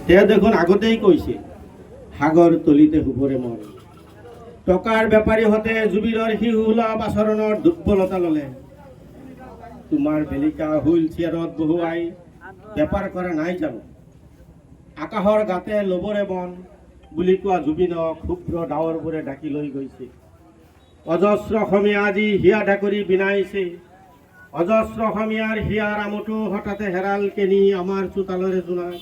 তেওঁ দেখোন আগতেই কৈছে সাগৰ তলিতে শুবৰে মন। টকাৰ বেপাৰী হতে জুবিৰৰ শিহুলভ আচৰণৰ দুৰ্বলতা ললে। তোমাৰ বেলিকা হুইল চেয়াৰত বহুৱাই বেপাৰ কৰা নাই জানো? আকাশৰ গাতে লবৰে মন বুলি কোৱা জুবিনক শুভ্ৰ ডাৱৰবোৰে ডাকি লৈ গৈছে। অজস্ৰ অসমীয়া আজি হিয়া ঢাকৰি বিনাইছে। অজস্ৰ অসমীয়াৰ হিয়াৰ আমঠু হঠাতে হেৰাল কেনি আমাৰ চোতালৰে জোনাক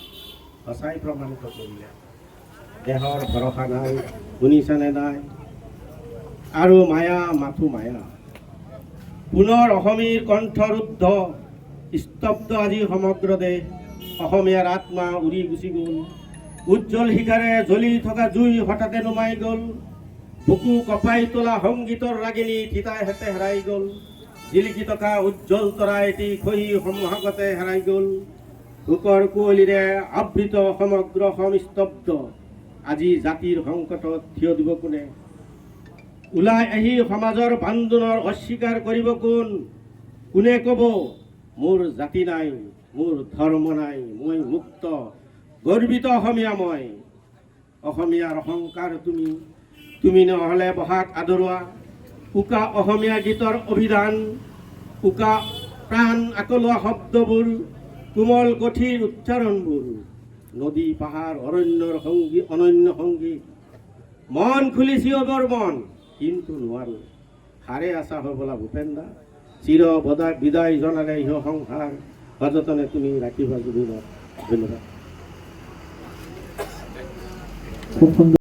সঁচাই প্ৰমাণিত কৰিলে। দেহৰ ভৰসা নাই, শুনিছানে নাই? আৰু মায়া মাথো মায়া। পুনৰ অসমীৰ কণ্ঠৰুদ্ধ স্তব্ধ আজি সমগ্ৰ দেশ। অসমীয়াৰ আত্মা উৰি গুচি গ'ল। উজ্জ্বল শিখাৰে জ্বলি থকা জুই হঠাতে নুমাই গ'ল। বুকু কঁপাই তোলা সংগীতৰ ৰাগিনী থিতাই হেতে হেৰাই গ'ল। জিলিকি থকা উজ্জ্বল তৰা এটি খহি মহাগতে হেৰাই গ'ল। শোকৰ কুঁৱলীৰে আবৃত সমগ্ৰ অসম স্তব্ধ। আজি জাতিৰ সংকটত থিয় দিব কোনে? ওলাই আহি সমাজৰ বান্ধোনৰ অস্বীকাৰ কৰিব কোন? কোনে ক'ব মোৰ জাতি নাই, মোৰ ধৰ্ম নাই, মই মুক্ত গৰ্বিত অসমীয়া মই। অসমীয়াৰ অহংকাৰ তুমি, তুমি নহ'লে বহাগ আদৰোৱা। উকা অসমীয়া গীতৰ অভিধান, উকা প্ৰাণ আকলোৱা শব্দবোৰ, কোমল কঠিন উচ্চাৰণবোৰ, নদী পাহাৰ অৰণ্যৰ সংগী অনন্য সংগী। মন খুলি চিঞবৰ মন, কিন্তু নোৱাৰো। হাৰে আছা হবলা ভূপেন দা, চিৰ বিদায় জনালে ইহ সংসাৰ, সযতনে তুমি ৰাখিবা জুবিনক। ধন্যবাদ। খুব সুন্দৰ।